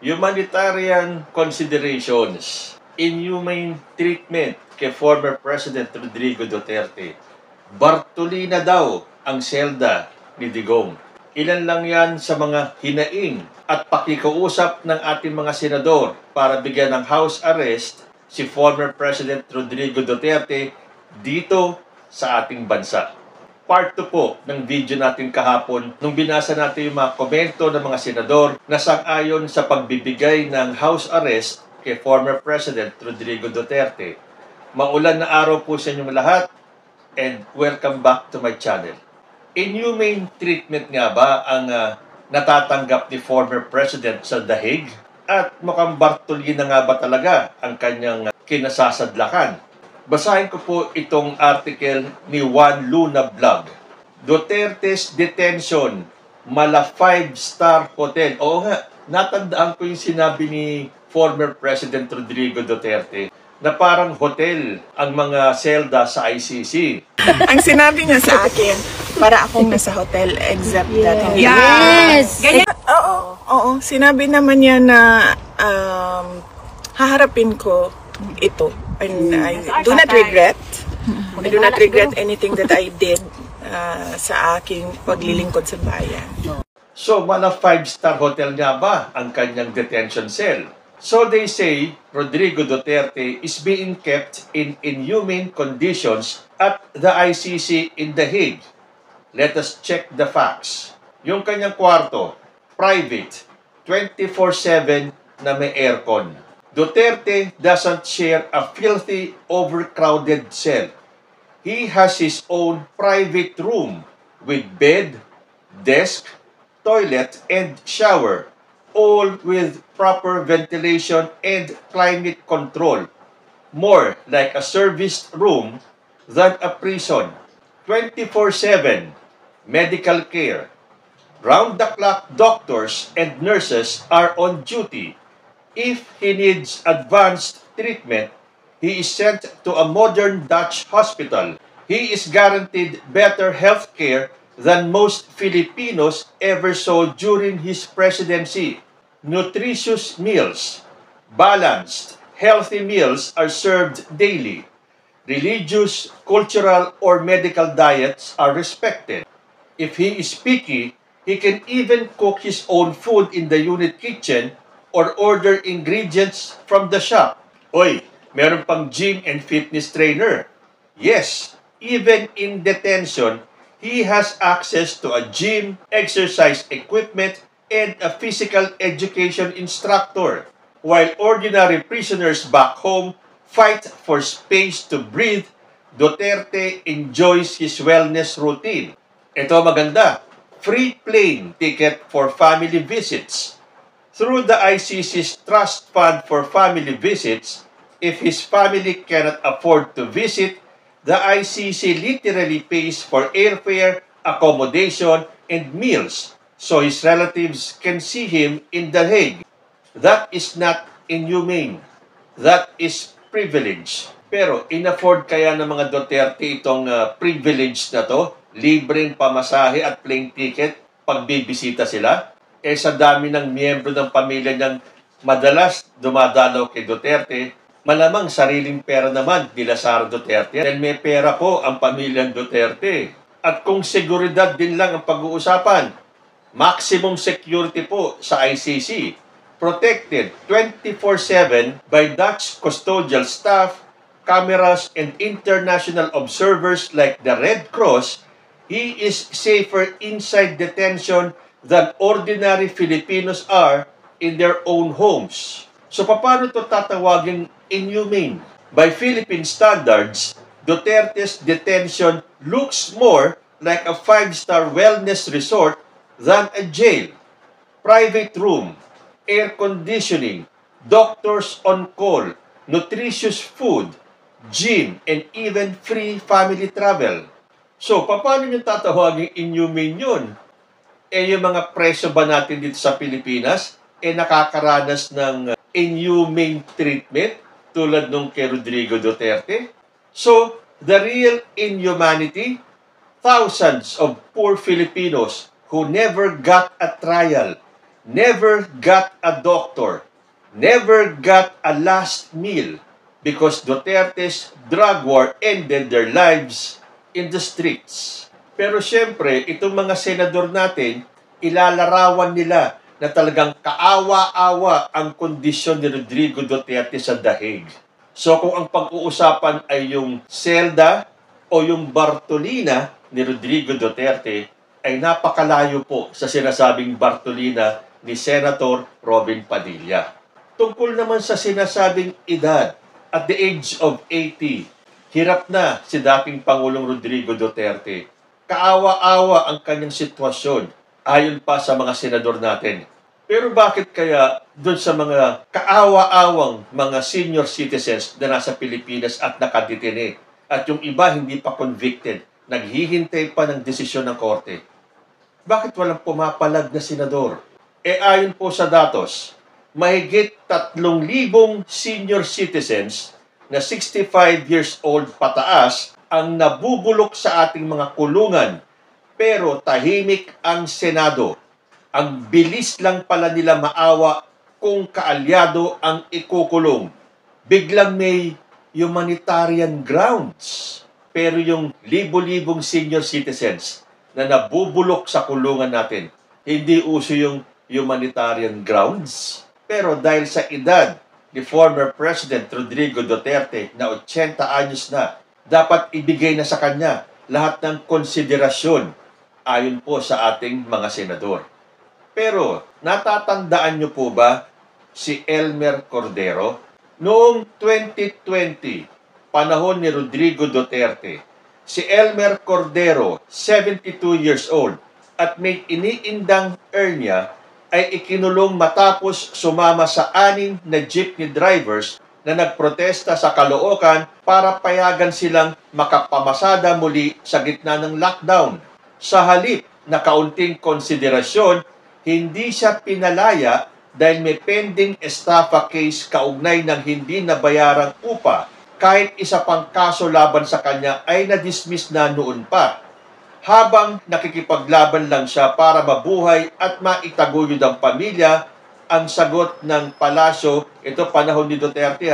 Humanitarian considerations, inhumane treatment kay former President Rodrigo Duterte. Bartolina daw ang selda ni Digong. Ilan lang yan sa mga hinaing at pakikausap ng ating mga senador para bigyan ng house arrest si former President Rodrigo Duterte dito sa ating bansa. Part 2 po ng video natin kahapon nung binasa natin yung mga komento ng mga senador na sang-ayon sa pagbibigay ng house arrest kay former President Rodrigo Duterte. Maulan na araw po sa inyong lahat and welcome back to my channel. Inhumane treatment nga ba ang natatanggap ni former President sa The Hague? At mukhang Bartolina nga ba talaga ang kanyang kinasasadlakan? Basahin ko po itong article ni Juan Luna Vlog. Duterte's detention, mala 5-star hotel. Oo nga, natandaan ko yung sinabi ni former President Rodrigo Duterte na parang hotel ang mga selda sa ICC. Ang sinabi niya sa akin, para akong nasa hotel except that hindi. Yes! Ganyan. Oo. Sinabi naman niya na haharapin ko ito. And I do not regret. I do not regret anything that I did sa aking paglilingkod sa bayan. So, mala 5-star hotel nga ba ang kanyang detention cell? So they say Rodrigo Duterte is being kept in inhumane conditions at the ICC in The Hague. Let us check the facts. Yung kanyang kwarto, private, 24/7 na may aircon. Duterte doesn't share a filthy, overcrowded cell. He has his own private room with bed, desk, toilet, and shower, all with proper ventilation and climate control. More like a serviced room than a prison. 24/7 medical care. Round-the-clock doctors and nurses are on duty. If he needs advanced treatment, he is sent to a modern Dutch hospital. He is guaranteed better health care than most Filipinos ever saw during his presidency. Nutritious meals, balanced, healthy meals are served daily. Religious, cultural, or medical diets are respected. If he is picky, he can even cook his own food in the unit kitchen or order ingredients from the shop. Oy, meron pang gym and fitness trainer. Yes, even in detention, he has access to a gym, exercise equipment, and a physical education instructor. While ordinary prisoners back home fight for space to breathe, Duterte enjoys his wellness routine. Ito maganda, free plane ticket for family visits. Through the ICC's Trust Fund for Family Visits, if his family cannot afford to visit, the ICC literally pays for airfare, accommodation, and meals so his relatives can see him in The Hague. That is not inhumane. That is privilege. Pero in-afford kaya ng mga Duterte itong privilege na to? Libreng pamasahe at plane ticket pag bibisita sila? Sa dami ng miyembro ng pamilya niyang madalas dumadalaw kay Duterte, malamang sariling pera naman nila Sara Duterte. Dahil may pera po ang pamilyang Duterte. At kung seguridad din lang ang pag-uusapan, maximum security po sa ICC. Protected 24/7 by Dutch custodial staff, cameras, and international observers like the Red Cross. He is safer inside detention than ordinary Filipinos are in their own homes. So paano ito tatawaging inhumane? By Philippine standards, Duterte's detention looks more like a 5-star wellness resort than a jail. Private room, air conditioning, doctors on call, nutritious food, gym, and even free family travel. So paano nyo tatawaging inhumane yun? Yung mga preso ba natin dito sa Pilipinas, nakakaranas ng inhumane treatment tulad nung kay Rodrigo Duterte? So, the real inhumanity, thousands of poor Filipinos who never got a trial, never got a doctor, never got a last meal because Duterte's drug war ended their lives in the streets. Pero syempre, itong mga senador natin, ilalarawan nila na talagang kaawa-awa ang kondisyon ni Rodrigo Duterte sa dahig. So kung ang pag-uusapan ay yung selda o yung Bartolina ni Rodrigo Duterte, ay napakalayo po sa sinasabing Bartolina ni Senator Robin Padilla. Tungkol naman sa sinasabing edad, at the age of 80, hirap na si dating Pangulong Rodrigo Duterte. Kaawa-awa ang kanyang sitwasyon ayon pa sa mga senador natin. Pero bakit kaya doon sa mga kaawa-awang mga senior citizens na nasa Pilipinas at nakadetine at yung iba hindi pa convicted, naghihintay pa ng desisyon ng korte? Bakit walang pumapalag na senador? Ayon po sa datos, mahigit 3,000 senior citizens na 65 years old pataas ang nabubulok sa ating mga kulungan, pero tahimik ang Senado. Ang bilis lang pala nila maawa kung kaalyado ang ikukulong. Biglang may humanitarian grounds. Pero yung libo-libong senior citizens na nabubulok sa kulungan natin, hindi uso yung humanitarian grounds. Pero dahil sa edad ni former President Rodrigo Duterte na 80 anyos na, dapat ibigay na sa kanya lahat ng konsiderasyon ayon po sa ating mga senador. Pero natatandaan niyo po ba si Elmer Cordero? Noong 2020, panahon ni Rodrigo Duterte, si Elmer Cordero, 72 years old, at may iniindang hernia, ay ikinulong matapos sumama sa 6 na jeepney drivers na nagprotesta sa Caloocan para payagan silang makapamasada muli sa gitna ng lockdown. Sa halip na kaunting konsiderasyon, hindi siya pinalaya dahil may pending estafa case kaugnay ng hindi nabayarang upa. Kahit isa pang kaso laban sa kanya ay na-dismiss na noon pa. Habang nakikipaglaban lang siya para mabuhay at maitaguyod ang pamilya, ang sagot ng palasyo, ito panahon ni Duterte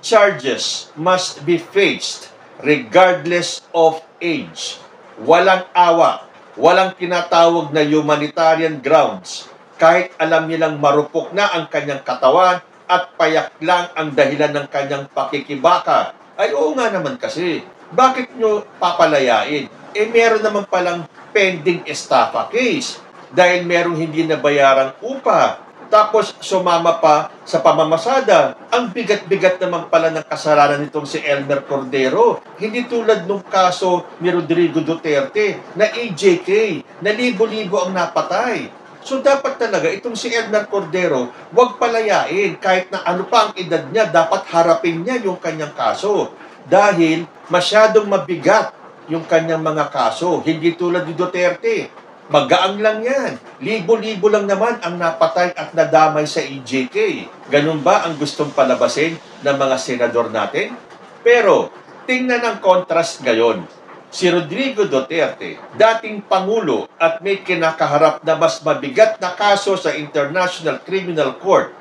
charges must be faced regardless of age. Walang awa, walang tinatawag na humanitarian grounds, kahit alam nilang marupok na ang kanyang katawan at payak lang ang dahilan ng kanyang pakikibaka. Ay oo nga naman kasi, bakit nyo papalayain? Meron naman palang pending estafa case dahil merong hindi nabayarang upa. Tapos sumama pa sa pamamasada. Ang bigat-bigat naman pala ng kasalanan nitong si Elmer Cordero. Hindi tulad nung kaso ni Rodrigo Duterte na AJK, na libo-libo ang napatay. So dapat talaga itong si Elmer Cordero, huwag palayain kahit na ano pa ang edad niya, dapat harapin niya yung kanyang kaso. Dahil masyadong mabigat yung kanyang mga kaso. Hindi tulad ni Duterte. Magaang lang yan. Libo-libo lang naman ang napatay at nadamay sa EJK. Ganun ba ang gustong palabasin ng mga senador natin? Pero, tingnan ang contrast ngayon. Si Rodrigo Duterte, dating Pangulo at may kinakaharap na mas mabigat na kaso sa International Criminal Court,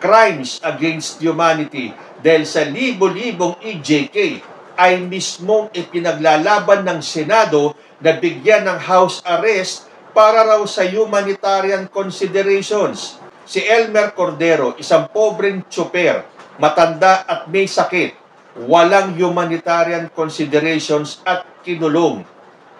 crimes against humanity dahil sa libo-libong EJK, ay mismong ipinaglalaban ng Senado na bigyan ng house arrest para raw sa humanitarian considerations. Si Elmer Cordero, isang pobreng tsuper, matanda at may sakit, walang humanitarian considerations at kinulong.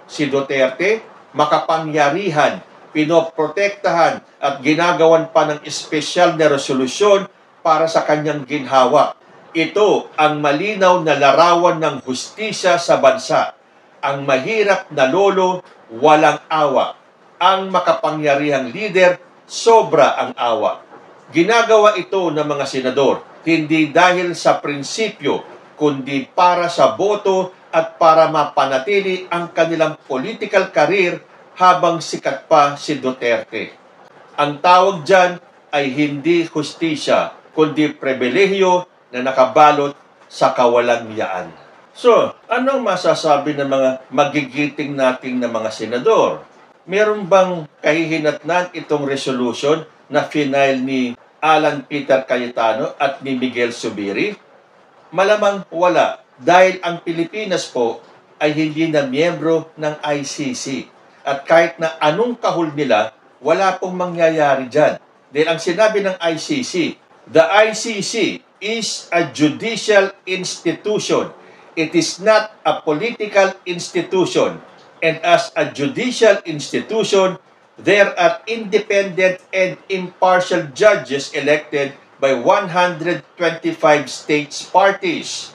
Si Duterte, makapangyarihan, pinoprotektahan at ginagawan pa ng espesyal na resolusyon para sa kanyang ginhawa. Ito ang malinaw na larawan ng hustisya sa bansa. Ang mahirap na lolo, walang awa. Ang makapangyarihang lider, sobra ang awa. Ginagawa ito ng mga senador, hindi dahil sa prinsipyo, kundi para sa boto at para mapanatili ang kanilang political career habang sikat pa si Duterte. Ang tawag dyan ay hindi hustisya, kundi pribilehyo na nakabalot sa kawalang-yaan. So, anong masasabi ng mga magigiting nating na mga senador? Meron bang kahihinatnan itong resolution na final ni Alan Peter Cayetano at ni Miguel Zubiri? Malamang wala, dahil ang Pilipinas po ay hindi na miyembro ng ICC. At kahit na anong kahul nila, wala pong mangyayari dyan. Dahil ang sinabi ng ICC, the ICC is a judicial institution. It is not a political institution. And as a judicial institution, there are independent and impartial judges elected by 125 states parties.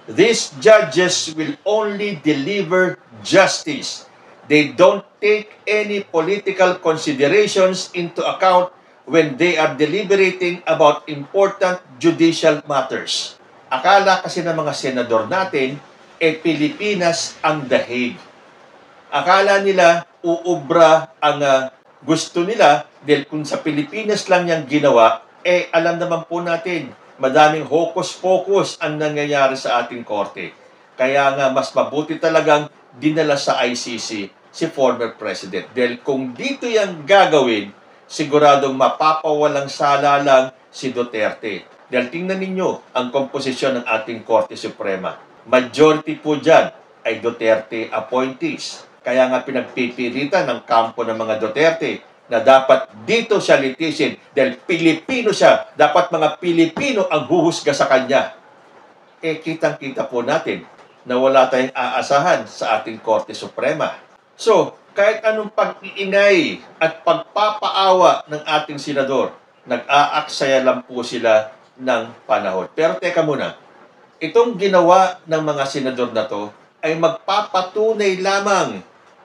These judges will only deliver justice. They don't take any political considerations into account when they are deliberating about important judicial matters. Akala kasi ng mga senador natin, Pilipinas ang The Hague. Akala nila, uubra ang gusto nila, dahil kung sa Pilipinas lang yung ginawa, alam naman po natin, madaming hocus-pocus ang nangyayari sa ating korte. Kaya nga, mas mabuti talagang dinala sa ICC si former president. Dahil kung dito yung gagawin, siguradong mapapawalang sala lang si Duterte. Dahil tingnan ninyo ang komposisyon ng ating Korte Suprema. Majority po dyan ay Duterte appointees. Kaya nga pinagpipilitan ng kampo ng mga Duterte na dapat dito siya litisin dahil Pilipino siya. Dapat mga Pilipino ang huhusga sa kanya. Kitang-kita po natin na wala tayong aasahan sa ating Korte Suprema. So, kahit anong pag-iingay at pagpapaawa ng ating senador, nag-aaksaya lang po sila ng panahon. Pero teka muna, itong ginawa ng mga senador na to ay magpapatunay lamang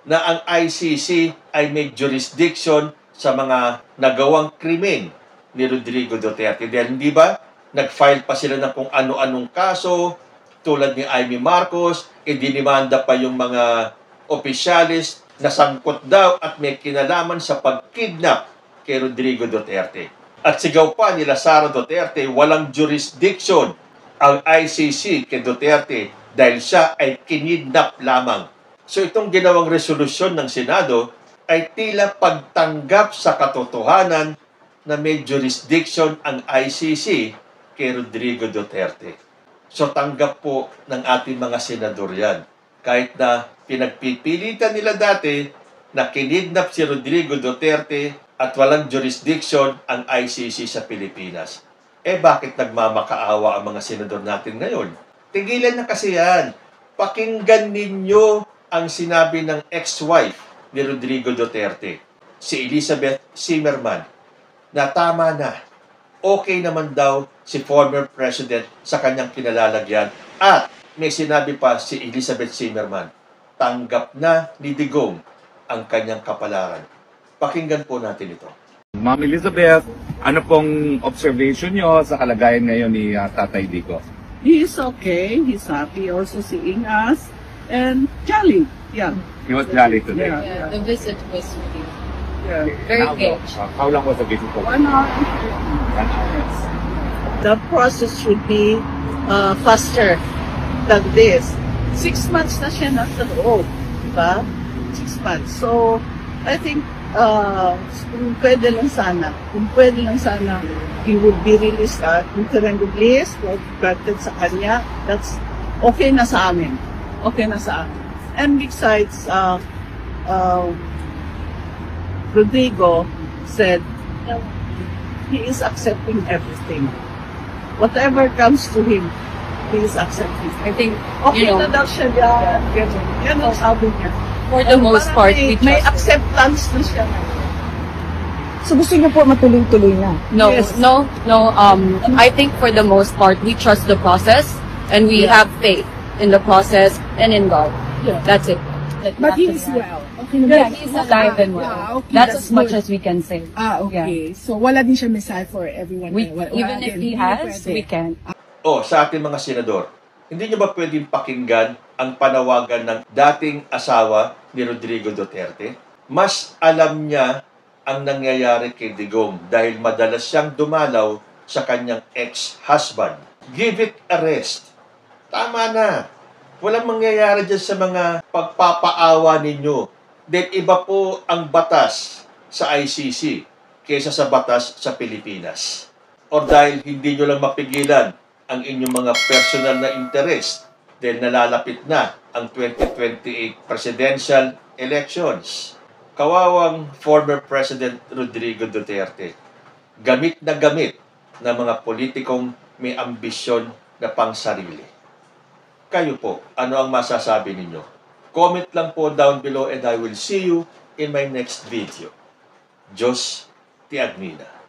na ang ICC ay may jurisdiction sa mga nagawang krimen ni Rodrigo Duterte. Dahil hindi ba, nag-file pa sila ng kung ano-anong kaso, tulad ni Amy Marcos, dinimanda pa yung mga opisyalis na sangkot daw at may kinalaman sa pagkidnap kay Rodrigo Duterte. At sigaw pa nila Sara Duterte, walang jurisdiction ang ICC kay Duterte dahil siya ay kinidnap lamang. So itong ginawang resolusyon ng Senado ay tila pagtanggap sa katotohanan na may jurisdiction ang ICC kay Rodrigo Duterte. So tanggap po ng ating mga senador yan. Kahit na pinagpipilitan nila dati na kinidnap si Rodrigo Duterte at walang jurisdiction ang ICC sa Pilipinas. Bakit nagmamakaawa ang mga senador natin ngayon? Tigilan na kasi yan. Pakinggan ninyo ang sinabi ng ex-wife ni Rodrigo Duterte, si Elizabeth Zimmerman, na tama na. Okay naman daw si former president sa kanyang kinalalagyan. At may sinabi pa si Elizabeth Zimmerman, tanggap na ni Digong ang kanyang kapalaran. Pakinggan po natin ito. Ma'am Elizabeth, ano pong observation nyo sa kalagayan ngayon ni Tatay Digo? He is okay. He's happy also seeing us and jolly. Yeah. He was jolly today. Yeah. The visit was really Yeah. very good. How long was the visit for? 1 hour. 1 hour. The process should be faster than this. 6 months na siya nasa loob. Diba? 6 months. So, I think kung pwede lang sana, he would be released at interim release, granted sa kanya, that's okay na sa amin. Okay na sa amin. And besides, Rodrigo said he is accepting everything. Whatever comes to him, he is accepting. I think, Okay you na know, daw siya yan. Yan ang sabi niya. for the most part, we May trust him. acceptance na siya. So gusto niyo po matuloy-tuloy na? No, Yes. no. I think for the most part, we trust the process and we Yeah. have faith in the process and in God. Yeah. That's it. But he is well. Okay na Yeah, ba? he's alive and well. Yeah, okay, that's as much good. as we can say. Okay. So wala din siya message for everyone. We, Wala even if din. he Hindi has, pwede. we can. Sa ating mga senador, hindi nyo ba pwedeng pakinggan ang panawagan ng dating asawa ni Rodrigo Duterte? Mas alam niya ang nangyayari kay Digong dahil madalas siyang dumalaw sa kanyang ex-husband. Give it a rest. Tama na. Walang mangyayari dyan sa mga pagpapaawa ninyo. Dahil iba po ang batas sa ICC. kaysa sa batas sa Pilipinas? O dahil hindi nyo lang mapigilan ang inyong mga personal na interest dahil nalalapit na ang 2028 presidential elections? Kawawang former President Rodrigo Duterte, gamit na gamit ng mga politikong may ambisyon na pangsarili. Kayo po, ano ang masasabi ninyo? Comment lang po down below and I will see you in my next video. Diyos ti Agmina.